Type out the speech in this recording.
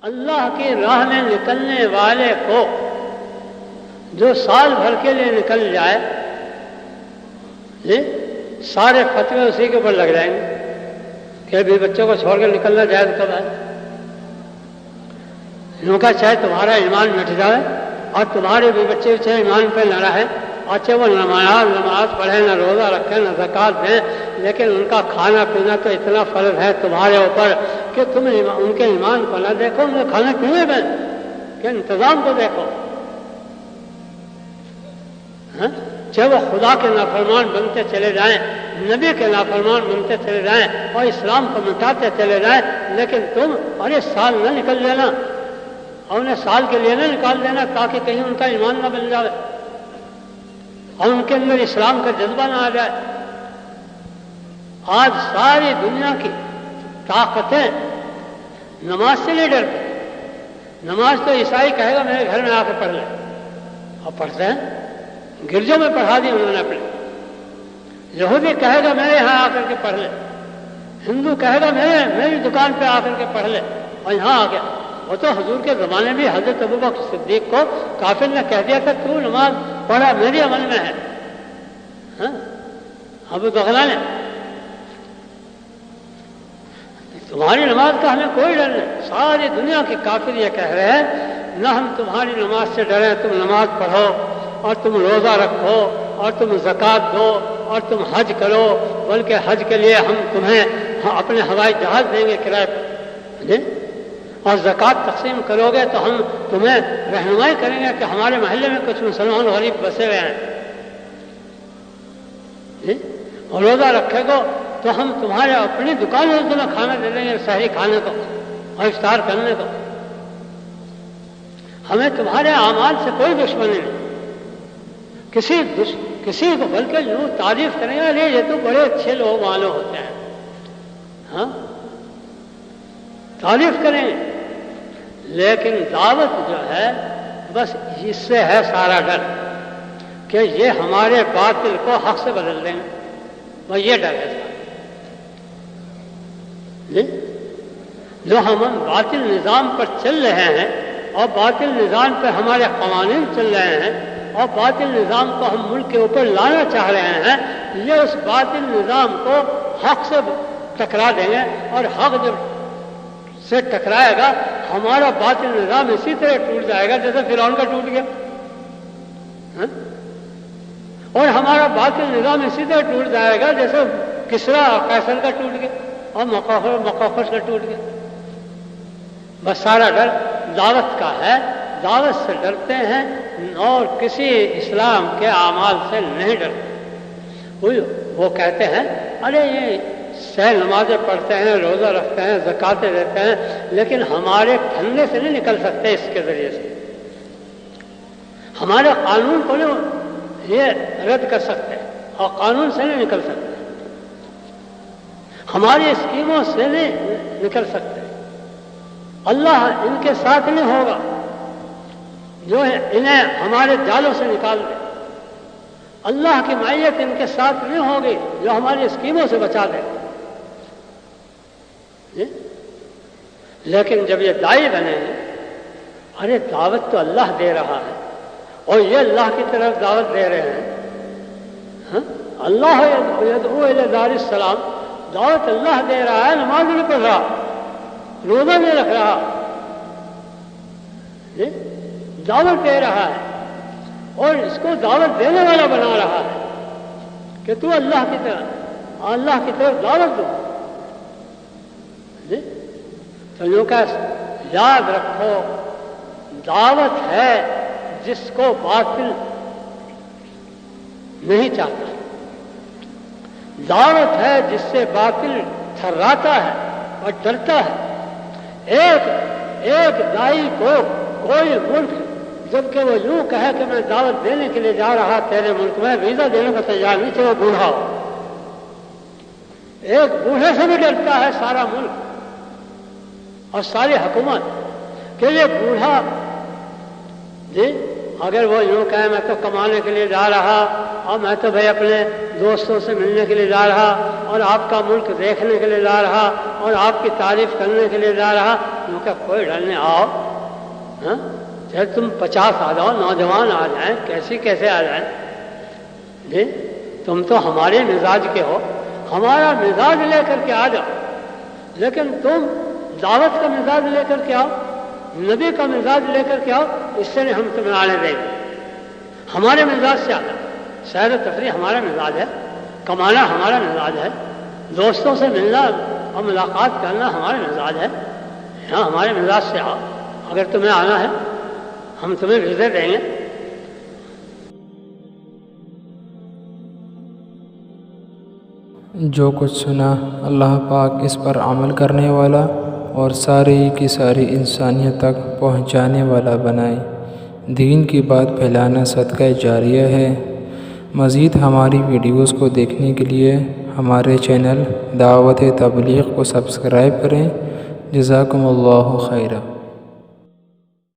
اللہ کی راہ میں نکلنے والے کو جو سال بھر کے لیے نکل جائے سارے فتوے اسی کے اوپر لگ جائیں گے کہ ابھی بچوں کو چھوڑ کر نکلنا جائز کب ہے. انہوں کا چاہے تمہارا ایمان مٹ جائے اور تمہارے بھی بچے چاہے ایمان پہ نہ رہے، اچھا وہ نماز پڑھیں، نہ روزہ رکھیں، نہ زکوٰۃ دیں، لیکن ان کا کھانا پینا تو اتنا فرض ہے تمہارے اوپر کہ تم ان کے ایمان کو نہ دیکھو، ان کے کھانے پینے میں کہ انتظام کو دیکھو. چاہے وہ خدا کے نافرمان بنتے چلے جائیں، نبی کے نافرمان بنتے چلے جائیں اور اسلام کو مٹاتے چلے جائیں، لیکن تم ارے سال نہ نکل لینا اور انہیں سال کے لیے نہ نکال دینا تاکہ کہیں ان کا ایمان نہ بن جائے اور ان کے اندر اسلام کا جذبہ نہ آ جائے. آج ساری دنیا کی طاقتیں نماز سے نہیں ڈرتے. نماز تو عیسائی کہے گا میرے گھر میں آ کے پڑھ لے، اور پڑھتے ہیں، گرجوں میں پڑھا دی انہوں نے اپنے. یہودی کہے گا میرے یہاں آ کر کے پڑھ لے، ہندو کہے گا میری دکان پہ آ کر کے پڑھ لے، اور یہاں آ گیا. وہ تو حضور کے زمانے میں حضرت ابوبکر صدیق کو کافر نے کہہ دیا کہ تو نماز پڑھا میری عمل میں ہے. ابو بغلا نے تمہاری نماز کا ہمیں کوئی ڈر نہیں. ساری دنیا کے کافر یہ کہہ رہے ہیں نہ ہم تمہاری نماز سے ڈریں، تم نماز پڑھو اور تم روزہ رکھو اور تم زکوٰۃ دو اور تم حج کرو، بلکہ حج کے لیے ہم تمہیں اپنے ہوائی جہاز دیں گے کرائے پہ، اور زکوٰۃ تقسیم کرو گے تو ہم تمہیں رہنمائی کریں گے کہ ہمارے محلے میں کچھ مسلمان غریب بسے ہوئے ہیں، اور روزہ رکھے گو تو ہم تمہارے اپنی دکان میں تمہیں کھانا دے دیں گے، سحری کھانے کو اور افطار کرنے کو. ہمیں تمہارے اعمال سے کوئی دشمنی نہیں. کسی کو بلکہ یوں تعریف کریں گے ارے یہ تو بڑے اچھے لوگ معلوم ہوتے ہیں، ہاں تعریف کریں گے، لیکن دعوت جو ہے بس اس سے ہے سارا ڈر کہ یہ ہمارے باطل کو حق سے بدل دیں گے. وہ یہ ڈر ہے جو ہم باطل نظام پر چل رہے ہیں اور باطل نظام پہ ہمارے قوانین چل رہے ہیں اور باطل نظام کو ہم ملک کے اوپر لانا چاہ رہے ہیں. یہ اس باطل نظام کو حق سے ٹکرا دیں گے، اور حق جب سے ٹکرائے گا ہمارا باطل نظام اسی طرح ٹوٹ جائے گا جیسے فرعون کا ٹوٹ گیا، اور ہمارا باطل نظام اسی طرح ٹوٹ جائے گا جیسے کسریٰ اور قیصر کا ٹوٹ گیا اور مقوقس کا ٹوٹ گیا. بس سارا ڈر دعوت کا ہے، دعوت سے ڈرتے ہیں اور کسی اسلام کے اعمال سے نہیں ڈرتے. وہ کہتے ہیں ارے یہ سہ نمازیں پڑھتے ہیں، روزہ رکھتے ہیں، زکاتیں دیتے ہیں، لیکن ہمارے پھندے سے نہیں نکل سکتے. اس کے ذریعے سے ہمارے قانون کو نہیں یہ رد کر سکتے اور قانون سے نہیں نکل سکتے، ہماری اسکیموں سے نہیں نکل سکتے. اللہ ان کے ساتھ نہیں ہوگا جو انہیں ہمارے جالوں سے نکال دے. اللہ کی معیت ان کے ساتھ نہیں ہوگی جو ہماری اسکیموں سے بچا دے. لیکن جب یہ داعی بنے ہیں، ارے دعوت تو اللہ دے رہا ہے اور یہ اللہ کی طرف دعوت دے رہے ہیں. اللہ یدعو الی دار السلام، دعوت اللہ دے رہا ہے، نماز نہیں پڑھ رہا، روزہ نہیں رکھ رہا، دعوت دے رہا ہے اور اس کو دعوت دینے والا بنا رہا ہے کہ تو اللہ کی طرف دعوت دو. تو یوں کہ یاد رکھو دعوت ہے جس کو باطل نہیں چاہتا، دعوت ہے جس سے باطل تھراتا ہے اور ڈرتا ہے. ایک داعی کو کوئی ملک جبکہ وہ یوں کہے کہ میں دعوت دینے کے لیے جا رہا تیرے ملک میں، ویزا دینے کو تیار نہیں تھے، وہ بوڑھا ہو. ایک بوڑھے سے بھی ڈرتا ہے سارا ملک اور ساری حکومت کہ یہ بوڑھا اگر وہ یوں کہے میں تو کمانے کے لیے جا رہا اور میں تو بھائی اپنے دوستوں سے ملنے کے لیے جا رہا اور آپ کا ملک دیکھنے کے لیے جا رہا اور آپ کی تعریف کرنے کے لیے جا رہا. میں کہا کوئی ڈر نہیں، آؤ. ہاں چاہے تم 50 آ جاؤ، نوجوان آ جائیں، کیسے آ جائیں. جی تم تو ہمارے مزاج کے ہو، ہمارا مزاج لے کر کے آ جاؤ. لیکن تم دعوت کا مزاج لے کر کے آؤ، نبی کا مزاج لے کر کے آؤ، اس سے نہیں ہم تمہیں آنے دیں گے. ہمارے مزاج سے آنا. سیر و تفریح ہمارا مزاج ہے، کمانا ہمارا مزاج ہے، دوستوں سے ملنا اور ملاقات کرنا ہمارا مزاج ہے. ہاں ہمارے مزاج سے آؤ، اگر تمہیں آنا ہے ہم تمہیں ویزے دیں گے. جو کچھ سنا اللہ پاک اس پر عمل کرنے والا اور ساری کی ساری انسانیت تک پہنچانے والا بنائے. دین کی بات پھیلانا صدقہ جاریہ ہے. مزید ہماری ویڈیوز کو دیکھنے کے لیے ہمارے چینل دعوت تبلیغ کو سبسکرائب کریں. جزاکم اللہ خیرہ.